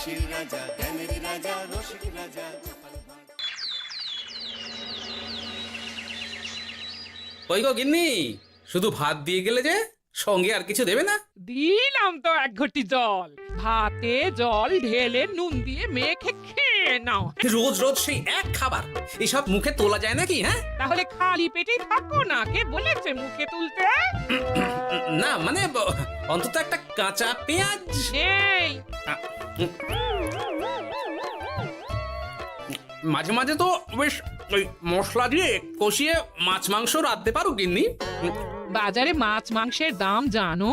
হাসির রাজা, জ্ঞানের রাজা, রসিক রাজা। ওই গো গিন্নি, শুধু ভাত দিয়ে গেলে যে, সঙ্গে আর কিছু দেবে না? দিলাম তো এক ঘটি জল, ভাতে জল ঢেলে নুন দিয়ে মেখে খেয়ে নাও। রোজ রোজ সেই এক খাবার, এসব মুখে তোলা যায় নাকি? হ্যাঁ, তাহলে খালি পেটেই থাকো না, কে বলেছে মুখে তুলতে? না মানে অন্তত একটা কাঁচা পেঁয়াজ। এই মাঝে মাঝে তো বেশ ওই মশলা দিয়ে কষিয়ে মাছ মাংস রাঁধতে পারো গিন্নি। বাজারে মাছ মাংসের দাম জানো?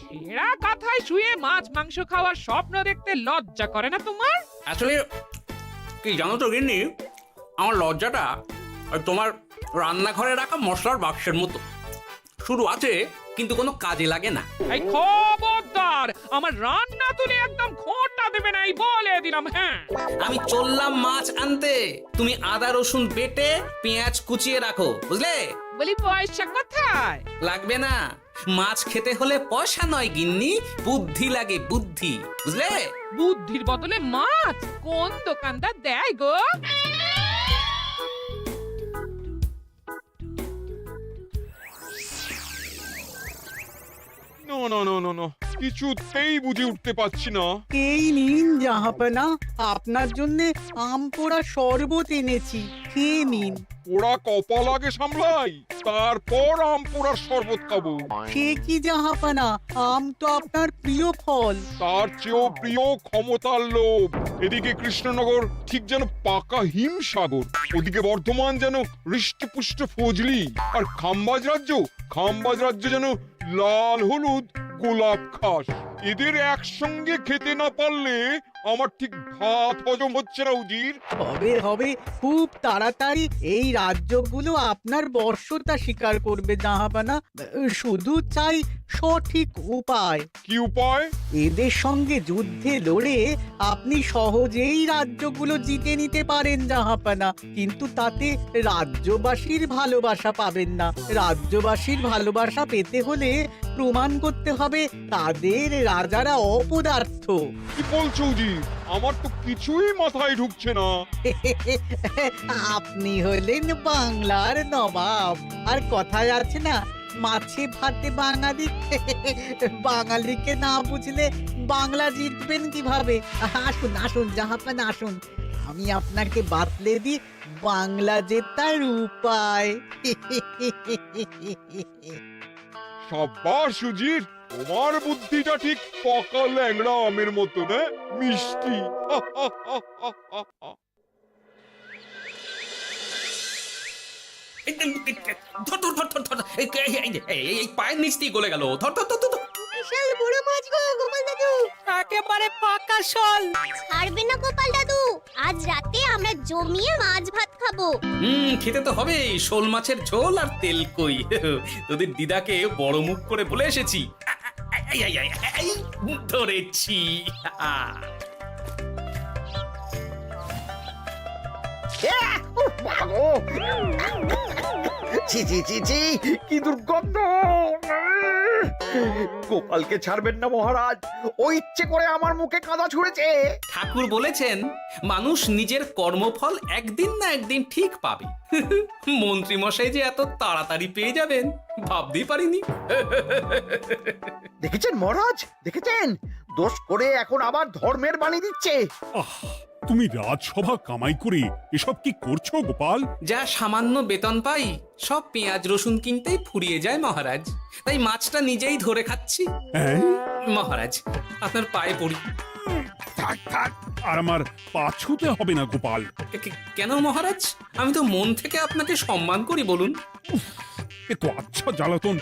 ছেঁড়া কাঁথায় শুয়ে মাছ মাংস খাওয়ার স্বপ্ন দেখতে লজ্জা করে না তোমার? আসলে কি জানো তো গিন্নি, আমার লজ্জাটা ওই তোমার রান্নাঘরে রাখা মশলার বাক্সের মতো, শুধু আছে কিন্তু কোনো কাজে লাগে না। এই খবরদার, আমার রান্না তুলে একদম খোঁটা দেবে না, এই বলে দিলাম। হ্যাঁ, আমি চললাম মাছ আনতে, তুমি আদা রসুন বেটে পেঁয়াজ কুচিয়ে রাখো, বুঝলে? বলি পয়সা কোথায়? লাগবে না, মাছ খেতে হলে পয়সা নয় গিন্নি, বুদ্ধি লাগে, বুদ্ধি, বুঝলে? বুদ্ধির বদলে মাছ কোন দোকানদার দেয় গো? না না না না না, কিছুতেই বুঝে উঠতে পারছি না। এই নিন জাহাপনা, আপনার জন্য আম পোড়া শরবত এনেছি, খেয়ে নিন। ওরা কপাল আগে সামলাই, তারপর আম পোড়ার শরবত খাবো। সে কি জাহাপনা, আম তো আপনার প্রিয় ফল। তার চেয়েও প্রিয় ক্ষমতার লোভ। এদিকে কৃষ্ণনগর ঠিক যেন পাকা হিমসাগর, ওদিকে বর্ধমান যেন হৃষ্টপুষ্ট ফজলি, আর খাম্বাজ রাজ্য যেন লাল হলুদ গোলাপ খাস। এদের একসঙ্গে খেতে না পারলে আমার ঠিক ভাত হজম হচ্ছে না উজির। হবে হবে, খুব তাড়াতাড়ি এই রাজ্যগুলো আপনার বর্ষতা স্বীকার করবে জাহাপনা। শুধু চাই সঠিক উপায়। কি উপায়? এদের সঙ্গে যুদ্ধে লড়ে আপনি সহজেই রাজ্যগুলো জিতে নিতে পারেন জাহাপনা, কিন্তু তাতে রাজ্যবাসীর ভালোবাসা পাবেন না। রাজ্যবাসীর ভালোবাসা পেতে হলে প্রমাণ করতে হবে তাদের রাজারা অপদার্থ। কি বলছো উজির? আমার তো কিছুই মাথায় ঢুকছে না। আপনি হলেন বাংলার নবাব, আর কথায় আছে না, মাছে ভাতে বাঙালি। বাঙালিকে না বুঝলে বাংলা জিতবেন কিভাবে? আসুন আসুন জাহাপানা, আসুন, আমি আপনাকে বাতলে দিই বাংলা জেতার উপায়। সাব্বাস উজির, তোমার বুদ্ধিটা ঠিক পাকা ল্যাংড়া আমের মতো, না মিষ্টি। ধর ধর ধর ধর ধর, এই পায়ের নিচ দিয়ে গলে গেল, ধর ধর ধর ধর। বিশাল বড় মাছ গো গোপাল দাদু, একেবারে পাকা শোল। ছাড়বে না গোপাল দাদু, আজ রাতে আমরা জমিয়ে মাছ ভাত খাবো। খেতে তো হবে শোল মাছের ঝোল আর তেল কই। তোদের দিদাকে বড় মুখ করে বলে এসেছি, এই, ধরেছি। ছি ছি ছি ছি, কি দুর্গন্ধ! গোপালকে ছাড়বেন না মহারাজ, ও ইচ্ছে করে আমার মুখে কাদা ছুঁড়েছে। ঠাকুর বলেছেন মানুষ নিজের কর্মফল একদিন না একদিন ঠিক পাবে। মন্ত্রী মশাই যে এত তাড়াতাড়ি পেয়ে যাবেন ভাবতেই পারিনি। দেখেছেন মহারাজ, দেখেছেন? দোষ করে এখন আবার ধর্মের বাণী দিচ্ছে। তুমি রাজসভা কামাই করে এসব কি করছো গোপাল? যা সামান্য বেতন পাই সব পেঁয়াজ রসুন কিনতেই ফুরিয়ে যায় মহারাজ, তাই মাছটা নিজেই ধরে খাচ্ছি। হ্যাঁ? মহারাজ আপনার পায়ে পড়ি। থাক থাক, আর আমার পা ছুঁতে হবে না গোপাল। কেন মহারাজ? আমি তো মন থেকে আপনাকে সম্মান করি, বলুন। এ তো আচ্ছা জ্বালাতন।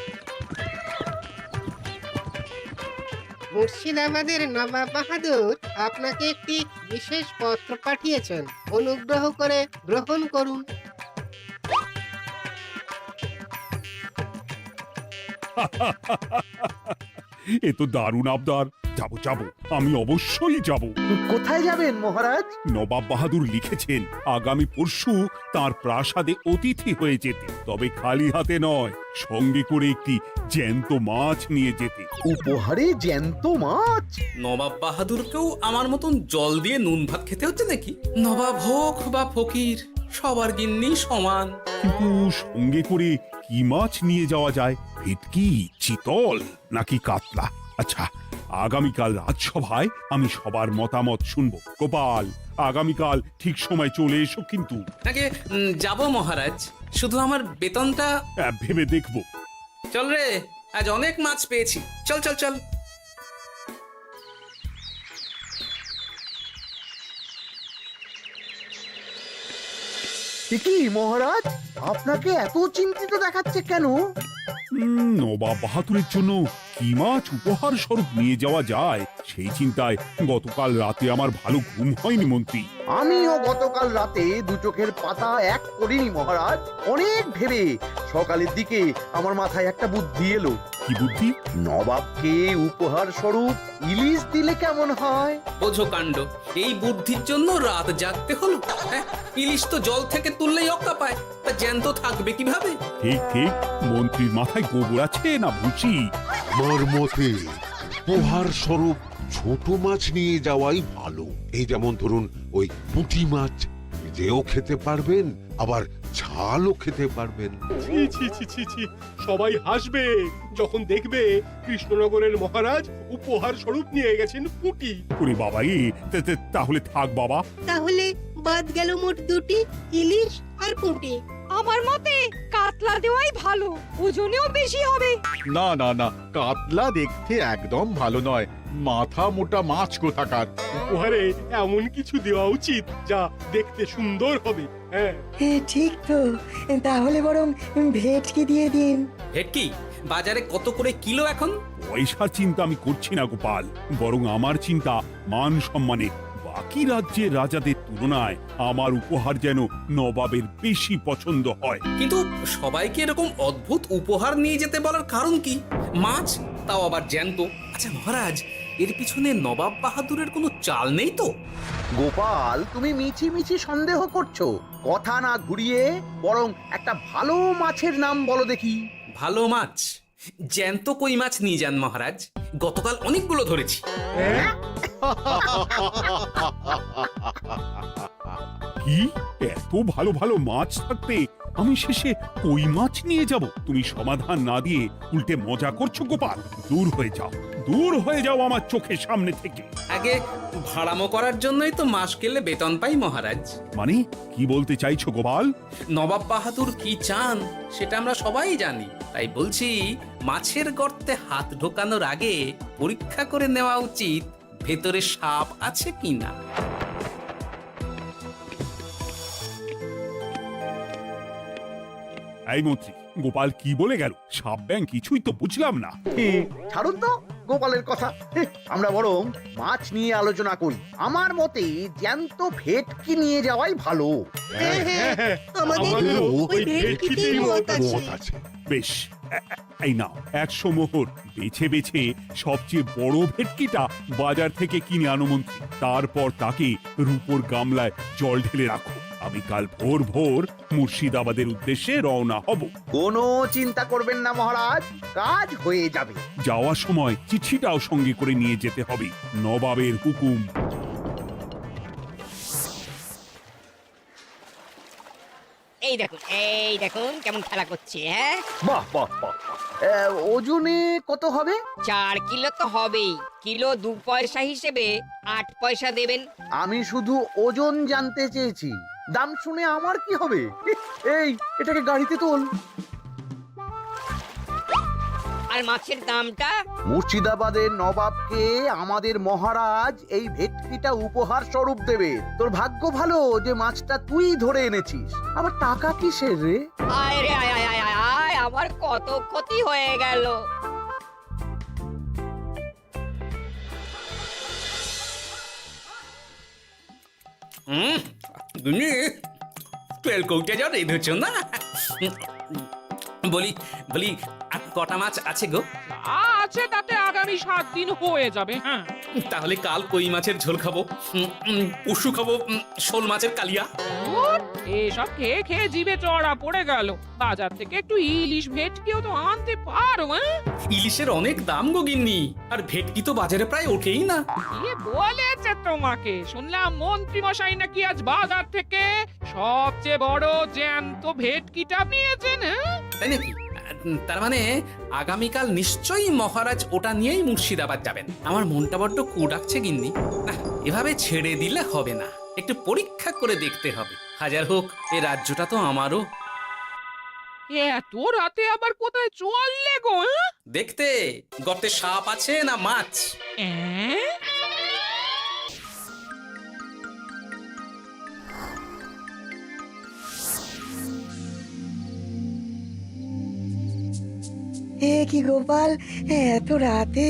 মুর্শিদাবাদের নবাব বাহাদুর আপনাকে একটি বিশেষ পত্র পাঠিয়েছেন, অনুগ্রহ করে গ্রহণ করুন। এ তো দারুণ আবদার। যাবো যাবো, আমি অবশ্যই যাব। কোথায় যাবেন মহারাজ? নবাব বাহাদুর লিখেছেন আগামী পরশু তার প্রাসাদে অতিথি হয়ে যেতে, তবে খালি হাতে নয়, সঙ্গে করে একটি জ্যান্ত মাছ নিয়ে যেতে। উপহারে জ্যান্ত মাছ? নবাব বাহাদুরকেও আমার মতন জল দিয়ে নুন ভাত খেতে হচ্ছে নাকি? নবাব হোক বা ফকির, সবার গিন্নি সমান। কিন্তু সঙ্গে করে কি মাছ নিয়ে যাওয়া যায়? ভেটকি, চিতল নাকি কাতলা? আচ্ছা, আগামীকাল রাজসভায় আমি সবার মতামত শুনবো। গোপাল, আগামীকাল ঠিক সময় চলে এসো কিন্তু। নাকি যাব মহারাজ, শুধু আমার বেতনটা ভেবে দেখবো। চল রে, আজ অনেক মাছ পেয়েছি, চল চল চল। কি মহারাজ, আপনাকে এত চিন্তিত দেখাচ্ছে কেন? নবাব বাহাদুরের জন্য কি মাছ উপহার স্বরূপ নিয়ে যাওয়া যায় সেই চিন্তায় গতকাল রাতে আমার ভালো ঘুম হয়নি মন্ত্রী। আমিও গতকাল রাতে দু চোখের পাতা এক করিনি মহারাজ। অনেক ভেবে সকালের দিকে আমার মাথায় একটা বুদ্ধি এলো। কি বুদ্ধি? নবাবকে উপহার স্বরূপ ইলিশ দিলে কেমন হয়? বোঝো কাণ্ড, এই বুদ্ধির জন্য রাত জাগতে হলো। হ্যাঁ, ইলিশ তো জল থেকে তুললেই অক্কা পায়, তা জ্যান্ত থাকবে কিভাবে? ঠিক ঠিক, মন্ত্রীর মাথায় গোবর আছে না ভুসি? আমার মতে উপহার স্বরূপ ছোট মাছ নিয়ে যাওয়াই ভালো। এই যেমন ধরুন ওই পুঁটি মাছ, নিজেও খেতে পারবেন আবার ঝালও খেতে পারবেন। ছি ছি ছি ছি ছি, সবাই হাসবে যখন দেখবে কৃষ্ণনগরের মহারাজ উপহার স্বরূপ নিয়ে গেছেন পুঁটি। ওরে বাবা, তাহলে থাক বাবা। তাহলে বাদ গেল মোট দুটি, ইলিশ আর পুঁটি। আমার মতে কাতলা দেওয়াই ভালো, ওজনেও বেশি হবে। না না না, কাতলা দেখতে একদম ভালো নয়, মাথা মোটা মাছ কোথাকার। উপহারে এমন কিছু দেওয়া উচিত যা দেখতে সুন্দর হবে। হ্যাঁ ঠিক তো, তাহলে বরং ভেটকি দিয়ে দিন। ভেটকি বাজারে কত করে কিলো এখন? পয়সার চিন্তা আমি করছি না গোপাল, বরং আমার চিন্তা মান সম্মানে। বাকি রাজ্যের রাজাদের তুলনায় আমার উপহার যেন নবাবের বেশি পছন্দ হয়। কিন্তু সবাইকে এরকম অদ্ভুত উপহার নিয়ে যেতে বলার কারণ কি? মাছ, তাও আবার জ্যান্ত। আচ্ছা মহারাজ, এর পিছনে নবাব বাহাদুরের কোনো চাল নেই তো? গোপাল, তুমি মিছি মিছি সন্দেহ করছো। কথা না ঘুরিয়ে বরং একটা ভালো মাছের নাম বলো দেখি। ভালো মাছ? জ্যান্ত কই মাছ নিয়ে যান মহারাজ, গতকাল অনেকগুলো ধরেছি। কি, এত ভালো ভালো মাছ থাকতে আমি শেষে কই মাছ নিয়ে যাব? তুমি সমাধান না দিয়ে উল্টে মজা করছো গোপাল। দূর হয়ে যাও, দূর হয়ে যাও আমার চোখের সামনে থেকে। আগে ভাড়ামো করার জন্যই তো মাস গেলে বেতন পাই মহারাজ। মানে কি বলতে চাইছো গোপাল? নবাব বাহাদুর কি চান সেটা আমরা সবাই জানি, তাই বলছি মাছের গর্তে হাত ঢোকানোর আগে পরীক্ষা করে নেওয়া উচিত ভেতরে সাপ আছে কিনা। এই মন্ত্রী, গোপাল কি বলে গেল? সাপ ব্যাং কিছুই তো বুঝলাম না। ছাড়ুন তো গোপালের কথা, আমরা বরং মাছ নিয়ে আলোচনা করি। আমার মতে জ্যান্ত ভেটকি নিয়ে যাওয়াই ভালো। হ্যাঁ হ্যাঁ, আমাদের ওই ভেটকিতেই মত আছে। বেশ, এই নাও 100 মোহর। বেছে বেছে সবচেয়ে বড় ভেটকিটা বাজার থেকে কিনে আনো মন্ত্রী। তারপর তাকে রূপোর গামলায় জল ঢেলে রাখো। আমি কাল ভোর ভোর মুর্শিদাবাদের উদ্দেশ্যে রওনা হব। কোনো চিন্তা করবেন না মহারাজ, কাজ হয়ে যাবে। যাওয়ার সময় চিঠিটাও সঙ্গে করে নিয়ে যেতে হবে। নবাবের হুকুম। এই দেখুন কেমন খেলা করছে। হ্যাঁ, বাহ বাহ বাহ। ওজনে কত হবে? 4 কিলো তো হবেই। কিলো 2 পয়সা হিসেবে 8 পয়সা দেবেন। আমি শুধু ওজন জানতে চেয়েছি, দাম শুনে আমার কি হবে? এই, এটাকে গাড়িতে তোল। আর মাছের দামটা? মুর্শিদাবাদের নবাবকে আমাদের মহারাজ এই ভেটকিটা উপহার স্বরূপ দেবে। তোর ভাগ্য ভালো যে মাছটা তুই ধরে এনেছিস। আবার টাকা কিসের রে? আয় রে আয় আয় আয় আয় আয়, আমার কত ক্ষতি হয়ে গেল। তেল কৌটে যা রেঁধেছ না? বলি বলি আর কটা মাছ আছে গো? আছে তাতে আগামী 7 দিন হয়ে যাবে। হ্যাঁ, তাহলে কাল কই মাছের ঝোল খাবো, পরশু খাবো শোল মাছের কালিয়া। ধুর, এসব খেয়ে খেয়ে জিভে চড়া পড়ে গেল। বাজার থেকে একটু ইলিশ ভেটকিও তো আনতে পারো। হ্যাঁ, ইলিশের অনেক দাম গো গিন্নি, আর ভেটকি তো বাজারে প্রায় ওঠেই না। কে বলেছে তোমাকে? শুনলাম মন্ত্রী মশাই নাকি আজ বাজার থেকে সবচেয়ে বড় জ্যান্ত ভেটকিটা নিয়েছেন। হ্যাঁ? তাই নাকি? তার মানে আগামীকাল নিশ্চয়ই মহারাজ ওটা নিয়েই মুর্শিদাবাদ যাবেন। আমার মনটা বড্ড কু ডাকছে গিন্নি। না, এভাবে ছেড়ে দিলে হবে না, একটু পরীক্ষা করে দেখতে হবে। হাজার হোক, এ রাজ্যটা তো আমারও। এত রাতে আবার কোথায় চললে গো? হ্যাঁ? দেখতে গর্তে সাপ আছে না মাছ। অ্যাঁ? এ কি গোপাল, এত রাতে?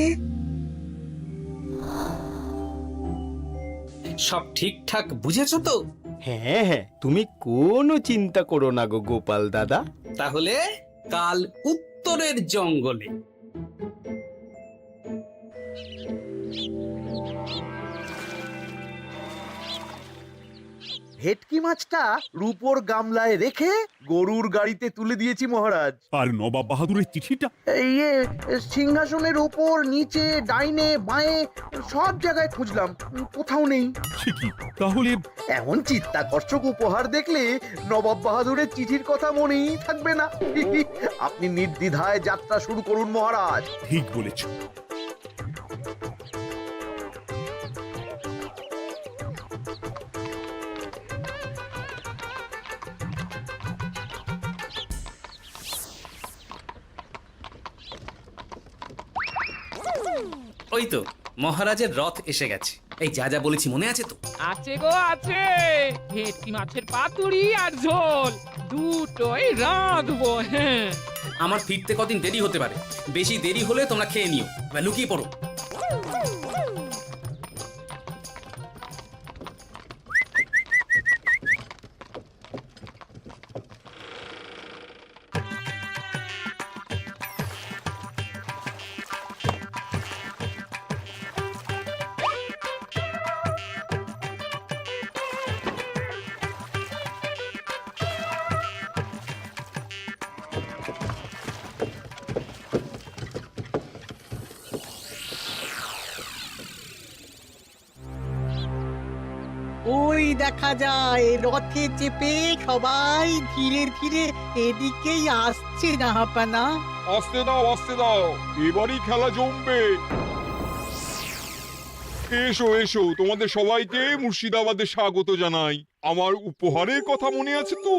সব ঠিকঠাক বুঝেছো তো? হ্যাঁ হ্যাঁ, তুমি কোনো চিন্তা করো না গো গোপাল দাদা। তাহলে কাল উত্তরের জঙ্গলে। ভেটকি মাছটা রূপোর গামলায় রেখে গরুর গাড়িতে তুলে দিয়েছি মহারাজ। আর নবাব বাহাদুরের চিঠিটা? ইয়ে, সিংহাসনের ওপর, নিচে, ডাইনে, বাঁয়ে সব জায়গায় খুঁজলাম, কোথাও নেই। সে কি তাহলে? এমন চিত্তাকর্ষক উপহার দেখলে নবাব বাহাদুরের চিঠির কথা মনেই থাকবে না। আপনি নির্দ্বিধায় যাত্রা শুরু করুন মহারাজ। ঠিক বলেছ। ওই তো মহারাজের রথ এসে গেছে। এই যা যা বলেছি মনে আছে তো? আছে গো আছে। ভেটকি মাছের পাতুরি আর ঝোল দুটোই রাঁধবো। হ্যাঁ, আমার ফিরতে কদিন দেরি হতে পারে, বেশি দেরি হলে তোমরা খেয়ে নিও, এবার লুকিয়ে পড়ো। ওই দেখা যায় রথে চেপে সবাই ধীরে ধীরে এদিকেই আসছে জাহাপানা। আসতে দাও, আসতে দাও, এবারই খেলা জমবে। এসো এসো, তোমাদের সবাইকে মুর্শিদাবাদে স্বাগত জানাই। আমার উপহারের কথা মনে আছে তো?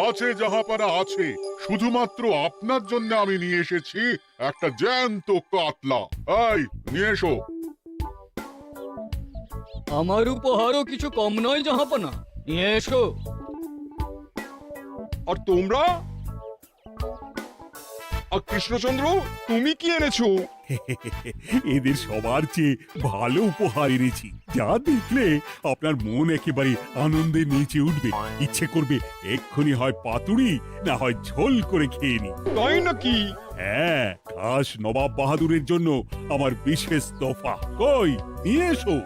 আছে জাহাপানা আছে, শুধুমাত্র আপনার জন্য আমি নিয়ে এসেছি একটা জ্যান্ত কাতলা। এই নিয়ে এসো। আমার উপহারও কিছু কম নয় জাহাপানা, নিয়ে এসো। আর তোমরা? আর কৃষ্ণচন্দ্র, তুমি কি এনেছো? এদের সবার চেয়ে ভালো উপহার এনেছি, যা দেখলে আপনার মন একেবারে আনন্দে নেচে উঠবে। ইচ্ছে করবে এক্ষুনি হয় পাতুরি না হয় ঝোল করে খেয়ে নি। তাই নাকি? হ্যাঁ, খাস নবাব বাহাদুরের জন্য আমার বিশেষ তোফা। কই, নিয়ে এসো।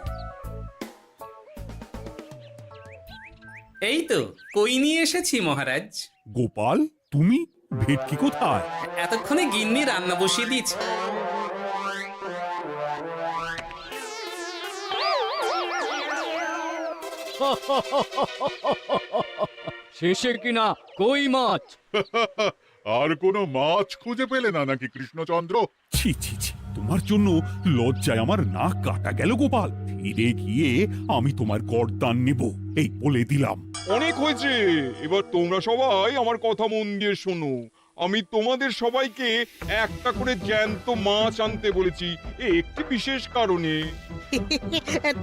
এই তো কই নিয়ে এসেছি মহারাজ। গোপাল, তুমি? ভেটকি কোথায়? এতক্ষণে গিন্নি রান্না বসিয়ে দিয়েছে। শেষে কিনা কই মাছ। আর কোনো মাছ খুঁজে পেলে না নাকি কৃষ্ণচন্দ্র? ছি ছি ছি, তোমার জন্য লজ্জায় আমার নাক কাটা গেল গোপাল। ফিরে গিয়ে আমি তোমার গর্দান নেব, এই বলে দিলাম। অনেক হয়েছে, এবার তোমরা সবাই আমার কথা মন দিয়ে শোনো। আমি তোমাদের সবাইকে একটা করে জ্যান্ত মাছ আনতে বলেছি, একটি বিশেষ কারণে।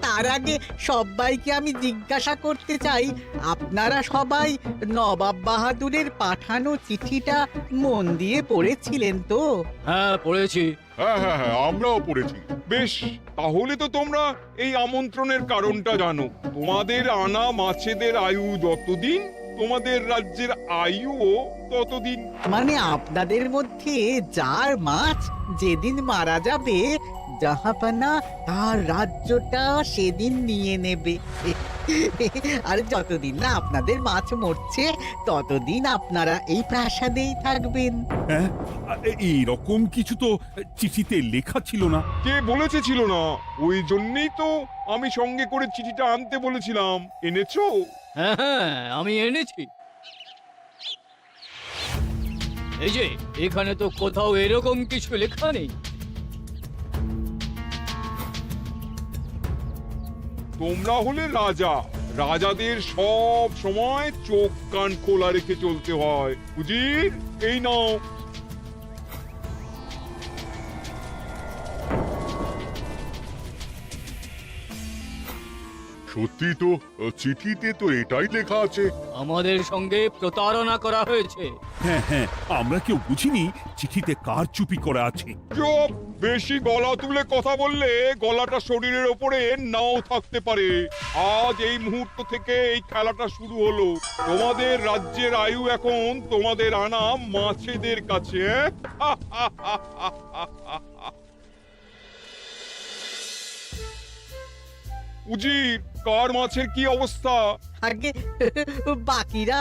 তার আগে সবাইকে আমি জিজ্ঞাসা করতে চাই, আপনারা সবাই নবাব বাহাদুরের পাঠানো চিঠিটা মন দিয়ে পড়েছিলেন তো? হ্যাঁ পড়েছি। হ্যাঁ হ্যাঁ হ্যাঁ, আমরাও পড়েছি। বেশ, তাহলে তো তোমরা এই আমন্ত্রণের কারণটা জানো। তোমাদের আনা মাছেদের আয়ু যতদিন তোমাদের রাজ্যের আয়ুও ততদিন। মানে আপনাদের মধ্যে যার মাছ যেদিন মারা যাবে জাহাপানা তার রাজ্যটা সেদিন নিয়ে নেবে। আর যতদিন না আপনাদের মাছ মরছে ততদিন আপনারা এই প্রাসাদেই থাকবেন। হ্যাঁ, এইরকম কিছু তো চিঠিতে লেখা ছিল না। কে বলেছে ছিল না? ওই জন্যই তো আমি সঙ্গে করে চিঠিটা আনতে বলেছিলাম। এনেছো? হ্যাঁ হ্যাঁ, আমি এনেছি। এই যে এখানে তো কোথাও এরকম কিছু লেখা নেই। তোমরা হলে রাজা, রাজাদের সব সময় চোখ কান খোলা রেখে চলতে হয়। উজির, এই নাও। সত্যি তো, চিঠিতে তো এটাই লেখা আছে। আমাদের সঙ্গে প্রতারণা করা হয়েছে। হ্যাঁ হ্যাঁ, আমরা কেউ বুঝিনি চিঠিতে কার চুপি করা আছে। চুপ! বেশি গলা তুলে কথা বললে গলাটা শরীরের ওপরে নাও থাকতে পারে। আজ এই মুহূর্ত থেকে এই খেলাটা শুরু হলো। তোমাদের রাজ্যের আয়ু এখন তোমাদের আনা মাছেদের কাছে। উজির, কার মাছের কি অবস্থা? আগে বাকিরা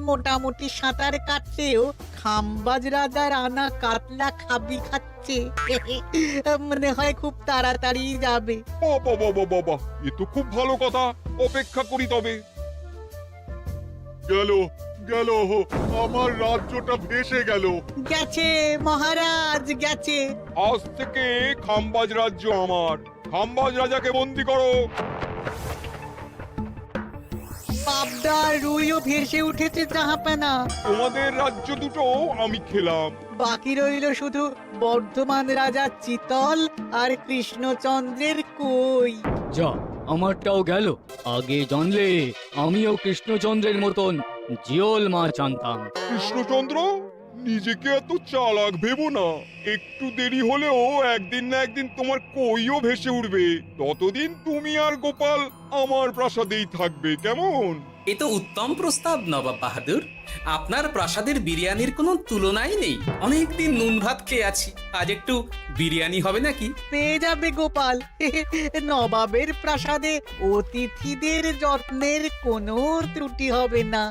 মোটামুটি সাঁতার কাটছেও খাম্বাজ রাজার আনা কাতলা খাবি খাচ্ছে। মনে হয় খুব তাড়াতাড়ি যাবে। বাবা বাবা বাবা, এ তো খুব ভালো কথা। অপেক্ষা করি তবে। গেল গেল, আমার রাজ্যটা ভেসে গেল। গেছে মহারাজ, গেছে। আজ থেকে খাম্বাজ রাজ্য আমার। খাম্বাজ রাজাকে বন্দি করো। পাবদার রুইও ভেসে উঠেছে জাহাপানা। তোমাদের রাজ্য দুটো আমি খেলাম। বাকি রইল শুধু বর্ধমান রাজা চিতল আর কৃষ্ণচন্দ্রের কই। যা, আমারটাও গেল। আগে জানলে আমিও কৃষ্ণচন্দ্রের মতন জিওল মাছ আনতাম। কৃষ্ণচন্দ্র, নিজেকে এত চালাক ভেবো না। একটু দেরি হলেও একদিন না একদিন তোমার কইও ভেসে উঠবে। ততদিন তুমি আর গোপাল আমার প্রাসাদেই থাকবে, কেমন? এ তো উত্তম প্রস্তাব নবাব বাহাদুর। আপনার প্রাসাদের বিরিয়ানির কোনো তুলনাই নেই। অনেকদিন নুন ভাত খেয়ে আছি, আজ একটু বিরিয়ানি হবে নাকি? পেয়ে যাবে গোপাল। নবাবের প্রাসাদে অতিথিদের যত্নের কোনো ত্রুটি হবে না।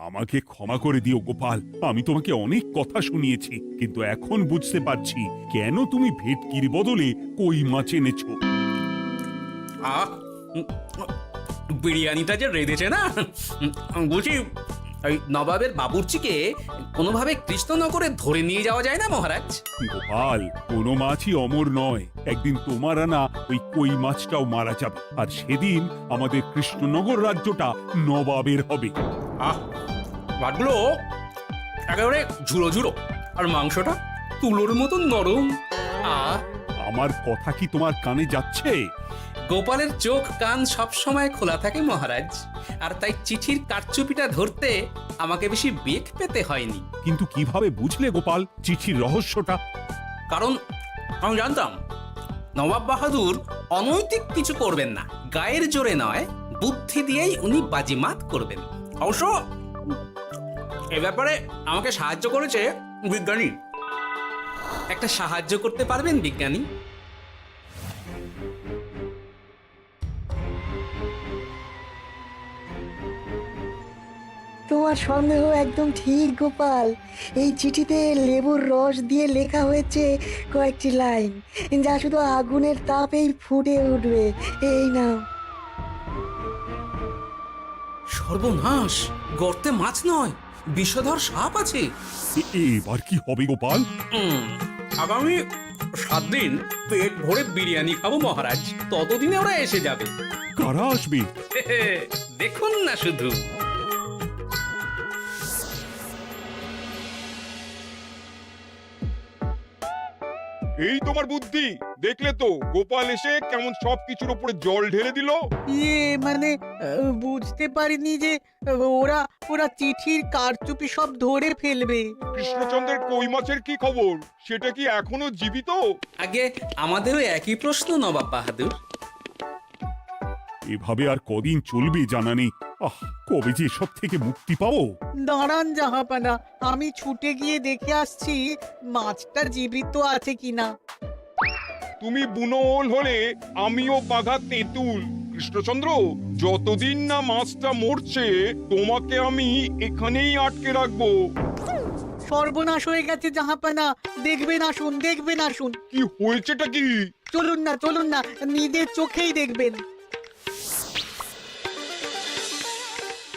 আমাকে ক্ষমা করে দিও গোপাল, আমি তোমাকে অনেক কথা শুনিয়েছি, কিন্তু এখন বুঝতে পারছি কেন তুমি ভেটকির বদলে কই মাছ এনেছো। আহ, বিরিয়ানিটা যে রেঁধেছে না, বুঝি এই নবাবের বাবুর্চিকে কোনোভাবে কৃষ্ণনগরে ধরে নিয়ে যাওয়া যায় না মহারাজ? গোপাল, কোনো মাছই অমর নয়। একদিন তোমার আনা ওই কই মাছটাও মারা যাবে, আর সেদিন আমাদের কৃষ্ণনগর রাজ্যটা নবাবের হবে। আহ, মাছগুলো একেবারে ঝুড়ো ঝুড়ো, আর মাংসটা তুলোর মতন নরম। আহ, আমার কথা কি তোমার কানে যাচ্ছে? গোপালের চোখ কান সব সময় খোলা থাকে মহারাজ, আর তাই চিঠির কারচুপিটা ধরতে আমাকে বেশি বেগ পেতে হয়নি। কিন্তু কিভাবে বুঝলে গোপাল চিঠির রহস্যটা? কারণ আমি জানতাম নবাব বাহাদুর অনৈতিক কিছু করবেন না। গায়ের জোরে নয়, বুদ্ধি দিয়েই উনি বাজিমাত করবেন। অবশ্য এ ব্যাপারে আমাকে সাহায্য করেছে বিজ্ঞানী। একটা সাহায্য করতে পারবেন বিজ্ঞানী? তোমার সন্দেহ একদম ঠিক গোপাল। এই চিঠিতে লেবুর রস দিয়ে লেখা হয়েছে কয়েকটি লাইন, যা শুধু আগুনের তাপেই ফুটে উঠবে। এই নাও। সর্বনাশ! গর্তে মাছ নয়, বিষধর সাপ আছে। এবার কি হবে গোপাল? আগামী 7 দিন পেট ভরে বিরিয়ানি খাবো মহারাজ। ততদিনে ওরা এসে যাবে। কারা আসবে? দেখুন না শুধু। এই তোমার বুদ্ধি, দেখলে তো গোপাল এসে কেমন সবকিছুর উপরে জল ঢেলে দিল। মানে বুঝতে পারিনি যে ওরা ওরা চিঠির কারচুপি সব ধরে ফেলবে। কৃষ্ণচন্দ্রের কই মাছের কি খবর? সেটা কি এখনো জীবিত? আগে আমাদেরও একই প্রশ্ন নবাব বাহাদুর। এভাবে আর কদিন চলবে জানা নেই। কবে যে সব থেকে মুক্তি পাবো। দাঁড়ান জাহাপানা, আমি ছুটে গিয়ে দেখে আসছি মাছটা জীবিত আছে কিনা। তুমি বুনোল হলে আমিও বাঘা তেঁতুল। কৃষ্ণচন্দ্র, যতদিন না মাছটা মরছে তোমাকে আমি এখানেই আটকে রাখবো। সর্বনাশ হয়ে গেছে জাহাপানা, দেখবেন আসুন, দেখবেন আসুন। কি হয়েছেটা কি? চলুন না, নিজের চোখেই দেখবেন।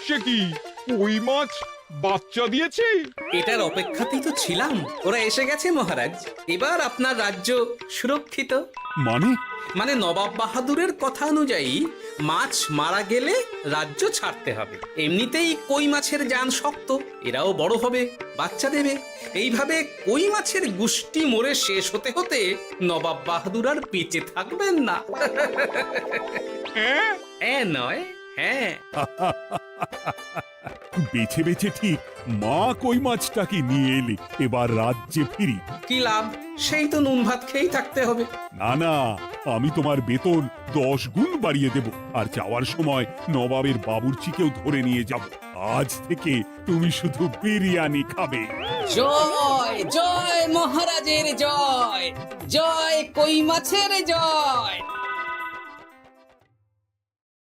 সে কি, কই মাছ বাচ্চা দিয়েছে? এটার অপেক্ষাতেই তো ছিলাম। ওরা এসে গেছে মহারাজ। এবার আপনার রাজ্য সুরক্ষিত। মানে নবাব বাহাদুরের কথা অনুযায়ী মাছ মারা গেলে রাজ্য ছাড়তে হবে। এমনিতেই কই মাছের জান শক্ত, এরাও বড় হবে, বাচ্চা দেবে। এইভাবে কই মাছের গুষ্টি মরে শেষ হতে হতে নবাব বাহাদুর আর বেঁচে থাকবেন না। হ্যাঁ নয়, হ্যাঁ। বেছে বেছে ঠিক মা কই মাছটাকে নিয়ে এলে এবার রাজ্যে ফিরি। কি লাভ? সেই তো নুন ভাত খেয়েই থাকতে হবে। না, আমি তোমার বেতন 10 গুণ বাড়িয়ে দেব, আর যাওয়ার সময় নবাবের বাবুর্চিকেও ধরে নিয়ে যাব। আজ থেকে তুমি শুধু বিরিয়ানি খাবে। জয় জয় মহারাজের জয়, জয় কই মাছের জয়।